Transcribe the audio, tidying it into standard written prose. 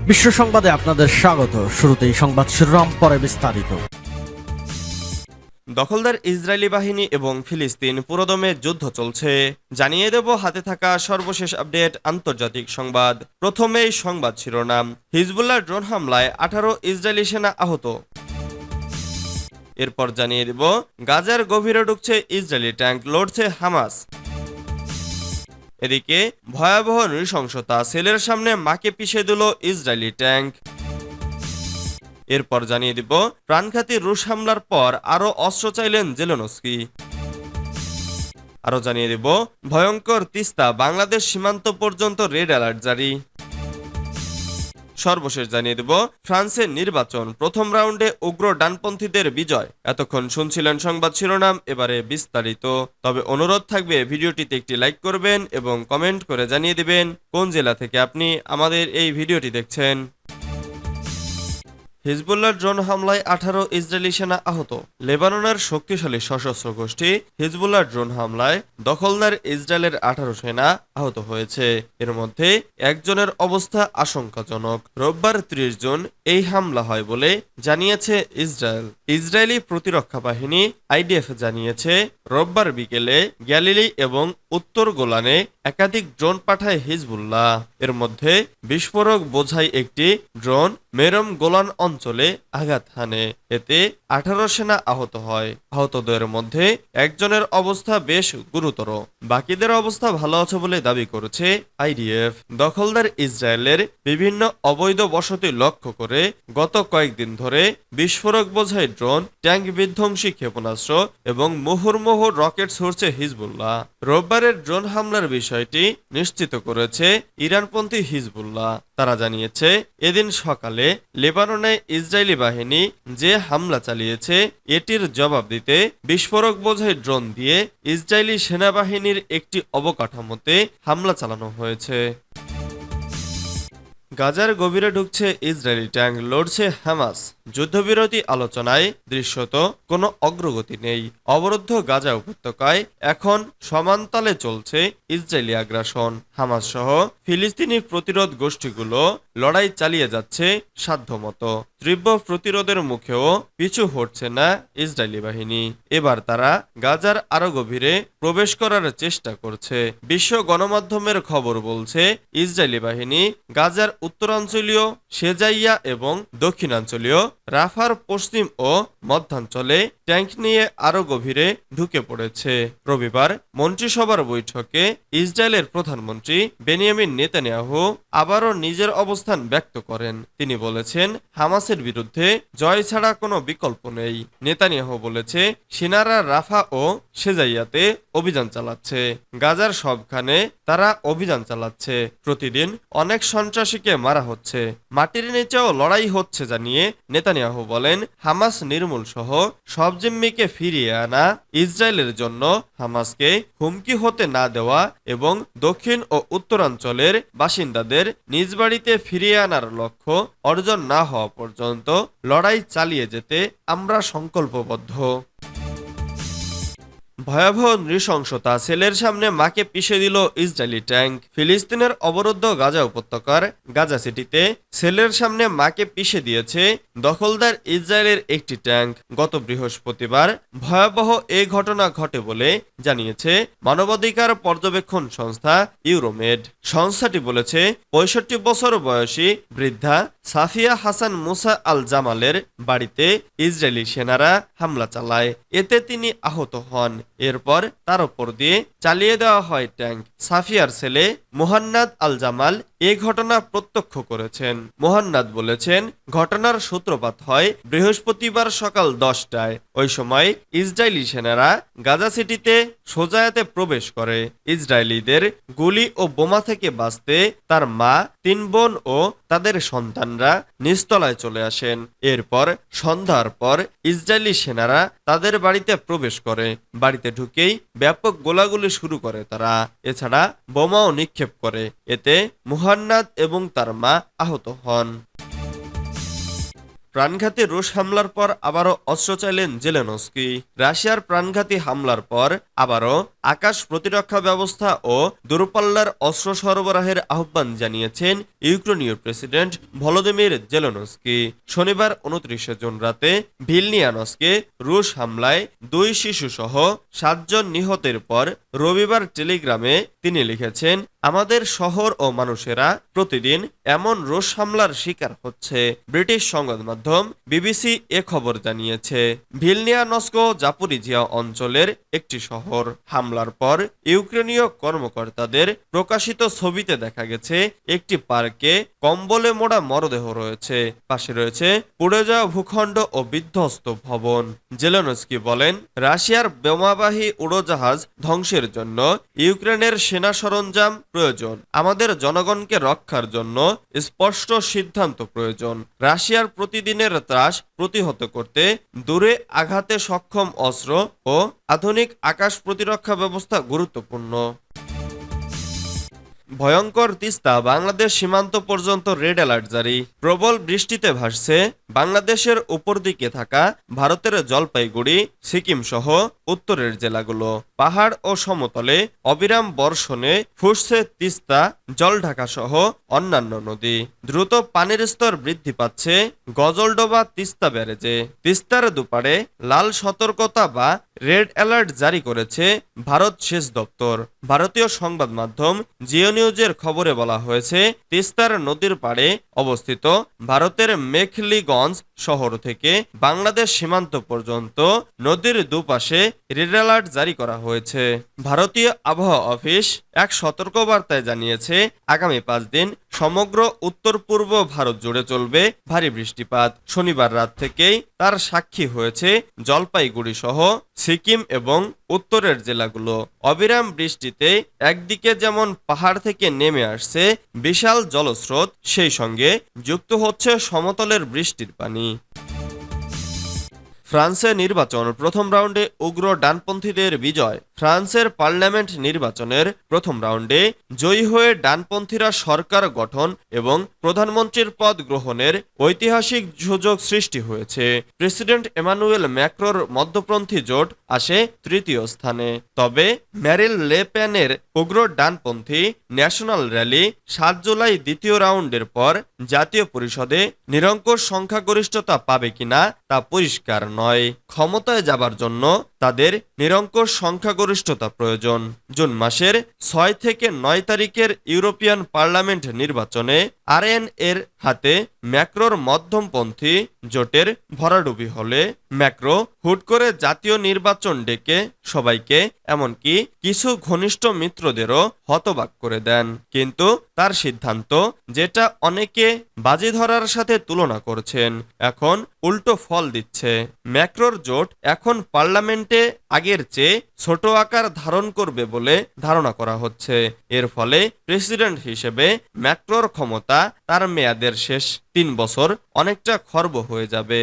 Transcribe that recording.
বিশ্ব সংবাদে আপনাদের স্বাগত। শুরুতেই সংবাদ শিরোনাম, পরে বিস্তারিত। দখলদার ইসরায়েলি বাহিনী এবং ফিলিস্তিন পুরোদমে যুদ্ধ চলছে। জানিয়ে দেব হাতে থাকা সর্বশেষ আপডেট আন্তর্জাতিক সংবাদ। প্রথমেই সংবাদ শিরোনাম, হিজবুল্লাহ ড্রোন হামলায় 18 ইসরায়েলি সেনা আহত। এরপর জানিয়ে দেব গাজার গভীরে ঢুকছে ইসরায়েলি ট্যাঙ্ক, লড়ছে হামাস। এদিকে ভয়াবহ নৃশংসতা, সেলের সামনে মাকে পিষে দিল ইসরায়েলি ট্যাঙ্ক। এরপর জানিয়ে দিব প্রাণঘাতী রুশ হামলার পর আরও অস্ত্র চাইলেন জেলেনস্কি। আরও জানিয়ে দিব ভয়ঙ্কর তিস্তা, বাংলাদেশ সীমান্ত পর্যন্ত রেড অ্যালার্ট জারি। সর্বশেষ জানিয়ে দেব ফ্রান্সের নির্বাচন, প্রথম রাউন্ডে উগ্র ডানপন্থীদের বিজয়। এতক্ষণ শুনছিলেন সংবাদ শিরোনাম, এবারে বিস্তারিত। তবে অনুরোধ থাকবে ভিডিওটিতে একটি লাইক করবেন এবং কমেন্ট করে জানিয়ে দিবেন কোন জেলা থেকে আপনি আমাদের এই ভিডিওটি দেখছেন। হিজবুল্লাহ ড্রোন হামলায় 18 ইসরায়েলি সেনা আহত। লেবাননের শক্তিশালী সশস্ত্র গোষ্ঠী হিজবুল্লাহ ড্রোন হামলায় দখলদার ইসরায়েলের 18 সেনা আহত হয়েছে। এর মধ্যে একজনের অবস্থা আশঙ্কাজনক। রোববার 30 জুন এই হামলা হয় বলে জানিয়েছে ইসরায়েল। ইসরায়েলি প্রতিরক্ষা বাহিনী আইডিএফ জানিয়েছে রোববার বিকেলে গ্যালিলি এবং উত্তর গোলানে একাধিক ড্রোন পাঠায় হিজবুল্লাহ। এর মধ্যে বিস্ফোরক বোঝাই একটি ড্রোন মেরম গোলান অঞ্চলে আঘাত হানে। এতে 18 সেনা আহত হয়। আহতদের মধ্যে একজনের অবস্থা বেশ গুরুতর, বাকিদের অবস্থা ভালো আছে বলে দাবি করেছে আইডিএফ। দখলদার ইসরায়েলের বিভিন্ন অবৈধ বসতি লক্ষ্য করে গত কয়েকদিন ধরে বিস্ফোরক বোঝাই ড্রোন, ট্যাঙ্ক বিধ্বংসী ক্ষেপণাস্ত্র এবং মুহুর্মুহু রকেট ছুড়ছে হিজবুল্লাহ। রোববারের ড্রোন হামলার বিষয়টি নিশ্চিত করেছে ইরানপন্থী হিজবুল্লাহ। তারা জানিয়েছে এদিন সকালে লেবাননে ইসরায়েলি বাহিনী যে হামলা চালিয়েছে এটির জবাব দিতে বিস্ফোরক বোঝাই ড্রোন দিয়ে ইসরায়েলি সেনাবাহিনীর একটি অবকাঠামোতে হামলা চালানো হয়েছে। গাজার গভীরে ঢুকছে ইসরায়েলি ট্যাঙ্ক, লড়ছে হামাস। যুদ্ধবিরতি আলোচনায় দৃশ্যত কোনো অগ্রগতি নেই। অবরুদ্ধ গাজা উপত্যকায় এখন সমানতালে চলছে ইসরায়েলি আগ্রাসন। হামাস সহ ফিলিস্তিনি প্রতিরোধ গোষ্ঠীগুলো লড়াই চালিয়ে যাচ্ছে সাধ্যমতো। তীব্র প্রতিরোধের মুখেও পিছু হটছে না ইসরায়েলি বাহিনী। এবার তারা গাজার আরো গভীরে প্রবেশ করার চেষ্টা করছে। বিশ্ব গণমাধ্যমের খবর বলছে ইসরায়েলি বাহিনী গাজার উত্তরাঞ্চলীয় সেজাইয়া এবং দক্ষিণাঞ্চলীয় রাফার পশ্চিম ও মধ্যাঞ্চলে ট্যাঙ্ক নিয়ে আরো গভীরে ঢুকে পড়েছে। রবিবার মন্ত্রিসভার বৈঠকে ইসরায়েলের প্রধানমন্ত্রী বেনিয়ামিন নেতানিয়াহু আবারও নিজের অবস্থান ব্যক্ত করেন। তিনি বলেছেন হামাসের বিরুদ্ধে জয় ছাড়া কোনো বিকল্প নেই। নেতানিয়াহু বলেছে সেনারা রাফা ও সেজাইয়াতে অভিযান চালাচ্ছে। গাজার সবখানে তারা অভিযান চালাচ্ছে। প্রতিদিন অনেক সন্ত্রাসীকে মারা হচ্ছে, মাটির নিচেও লড়াই হচ্ছে জানিয়ে নেতানিয়াহু বলেন হামাস নির্মূল সহ সব জিম্মিকে ফিরিয়ে আনা, ইসরায়েলের জন্য হামাসকে হুমকি হতে না দেওয়া এবং দক্ষিণ ও উত্তরাঞ্চলের বাসিন্দাদের নিজ বাড়িতে ফিরিয়ে আনার লক্ষ্য অর্জন না হওয়া পর্যন্ত লড়াই চালিয়ে যেতে আমরা সংকল্পবদ্ধ। ভয়াবহ নৃশংসতা, সেলের সামনে মাকে পিষে দিল ইসরায়েলি ট্যাঙ্ক। ফিলিস্তিনের অবরুদ্ধ গাজা উপত্যকার গাজা সিটিতে সেলের সামনে মাকে পিষে দিয়েছে দখলদার ইসরায়েলের একটি ট্যাঙ্ক। গত বৃহস্পতিবার ভয়াবহ এই ঘটনা ঘটে বলে জানিয়েছে মানবাধিকার পর্যবেক্ষণ সংস্থা ইউরোমেড। সংস্থাটি বলেছে 65 বছর বয়সী বৃদ্ধা সাফিয়া হাসান মুসা আল জামালের বাড়িতে ইসরায়েলি সেনারা হামলা চালায়। এতে তিনি আহত হন। এরপর তার উপর দিয়ে চালিয়ে দেওয়া হয় ট্যাঙ্ক। সাফিয়ার ছেলে মুহান্নাদ আল জামাল এ ঘটনা প্রত্যক্ষ করেছেন। মুহান্নাদ বলেছেন ঘটনার সূত্রপাত হয় বৃহস্পতিবার সকাল 10টায়। ওই সময় ইসরায়েলি সেনারা গাজা সিটিতে সোজায়াতে প্রবেশ করে। ইসরায়েলিদের গুলি ও বোমা থেকে বাঁচতে তার মা, 3 বোন ও তাদের সন্তানরা নিচতলায় চলে আসেন। এরপর সন্ধ্যার পর ইসরায়েলি সেনারা তাদের বাড়িতে প্রবেশ করে। বাড়িতে ঢুকেই ব্যাপক গোলাগুলি শুরু করে তারা। এছাড়া বোমাও নিক্ষেপ করে। এতে মুহান্নাদ এবং তার মা আহত হন। প্রাণঘাতী রুশ হামলার পর আবারও অস্ত্র চাইলেন জেলেনস্কি। রাশিয়ার প্রাণঘাতী হামলার পর আবারও আকাশ প্রতিরক্ষা ব্যবস্থা ও দূরপাল্লার অস্ত্র সরবরাহের আহ্বান জানিয়েছেন ইউক্রেনীয় প্রেসিডেন্ট ভলোদিমির জেলেনস্কি। শনিবার 29 জুন রাতে ভিলনিয়ানস্কে রুশ হামলায় 2 শিশুসহ 7 জন নিহতের পর রবিবার টেলিগ্রামে তিনি লিখেছেন, আমাদের শহর ও মানুষেরা প্রতিদিন এমন রুশ হামলার শিকার হচ্ছে। ব্রিটিশ সংবাদ মাধ্যম বিবিসি এ খবর জানিয়েছে। ভিলনিয়ানস্ক জাপোরিজিয়া অঞ্চলের একটি শহর। হামলার পর ইউক্রেনীয় কর্মকর্তাদের প্রকাশিত ছবিতে দেখা গেছে একটি পার্কে কম্বলে মোড়া মরদেহ রয়েছে, পাশে রয়েছে পুড়ে যাওয়া ভূখণ্ড ও বিধ্বস্ত ভবন। জেলেনস্কি বলেন, রাশিয়ার বোমাবাহী উড়োজাহাজ ধ্বংসের জন্য ইউক্রেনের সেনা সরঞ্জাম প্রয়োজন। আমাদের জনগণকে রক্ষার জন্য স্পষ্ট সিদ্ধান্ত প্রয়োজন। রাশিয়ার প্রতিদিনের ত্রাস প্রতিহত করতে দূরে আঘাতে সক্ষম অস্ত্র ও আধুনিক আকাশ প্রতিরক্ষা ব্যবস্থা গুরুত্বপূর্ণ। ভয়ঙ্কর তিস্তা বাংলাদেশ সীমান্ত পর্যন্ত রেড অ্যালার্ট জারি। প্রবল বৃষ্টিতে ভাসছে বাংলাদেশের উপর দিকে থাকা ভারতের জলপাইগুড়ি, সিকিম সহ উত্তরের জেলাগুলো। পাহাড় ও সমতলে অবিরাম বর্ষণে ফুসছে তিস্তা, জলঢাকা সহ অন্যান্য নদী। দ্রুত পানির স্তর বৃদ্ধি পাচ্ছে গজলডোবা তিস্তা ব্যারেজে। তিস্তার দুপারে লাল সতর্কতা বা রেড অ্যালার্ট জারি করেছে ভারত সেচ দপ্তর। ভারতীয় সংবাদ মাধ্যম জিও নিউজের খবরে বলা হয়েছে, তিস্তার নদীর পাড়ে অবস্থিত ভারতের মেখলিগঞ্জ শহর থেকে বাংলাদেশ সীমান্ত পর্যন্ত নদীর দুপাশে রেড অ্যালার্ট জারি করা হয়েছে। ভারতীয় আবহাওয়া অফিস এক সতর্কবার্তায় জানিয়েছে, আগামী 5 দিন সমগ্র উত্তর পূর্ব ভারত জুড়ে চলবে ভারী বৃষ্টিপাত। শনিবার রাত থেকেই তার সাক্ষী হয়েছে জলপাইগুড়ি সহ সিকিম এবং উত্তরের জেলাগুলো। অবিরাম বৃষ্টিতে একদিকে যেমন পাহাড় থেকে নেমে আসছে বিশাল জলস্রোত, সেই সঙ্গে যুক্ত হচ্ছে সমতলের বৃষ্টির পানি। ফ্রান্সে নির্বাচন, প্রথম রাউন্ডে উগ্র ডানপন্থীদের বিজয়। ফ্রান্সের পার্লামেন্ট নির্বাচনের প্রথম রাউন্ডে জয়ী হয়ে ডানপন্থীরা সরকার গঠন এবং প্রধানমন্ত্রীর পদ গ্রহণের ঐতিহাসিক সুযোগ সৃষ্টি হয়েছে। প্রেসিডেন্ট এমানুয়েল ম্যাক্রোর মধ্যপন্থী জোট আসে তৃতীয় স্থানে। তবে ম্যারিল লে পেনের উগ্র ডানপন্থী ন্যাশনাল র্যালি 7 জুলাই দ্বিতীয় রাউন্ডের পর জাতীয় পরিষদে নিরঙ্কুশ সংখ্যাগরিষ্ঠতা পাবে কিনা তা পরিষ্কার নয়। ক্ষমতায় যাবার জন্য তাদের নিরঙ্কুশ সংখ্যাগরিষ্ঠতা প্রয়োজন। জুন মাসের 6 থেকে 9 তারিখের ইউরোপিয়ান পার্লামেন্ট নির্বাচনে আরএন এর হাতে ম্যাক্রোর মধ্যমপন্থী জোটের ভরাডুবি হলে ম্যাক্রো হুট করে জাতীয় নির্বাচন ডেকে সবাইকে, এমনকি কিছু ঘনিষ্ঠ মিত্রদেরও হতবাক করে দেন। কিন্তু তার সিদ্ধান্ত, যেটা অনেকে বাজি ধরার সাথে তুলনা করছেন, এখন উল্টো ফল দিচ্ছে। ম্যাক্রোর জোট এখন পার্লামেন্টে আগের চেয়ে ছোট আকার ধারণ করবে বলে ধারণা করা হচ্ছে। এর ফলে প্রেসিডেন্ট হিসেবে ম্যাক্রোর ক্ষমতা তার মেয়াদের শেষ 3 বছর অনেকটা খর্ব হয়ে যাবে।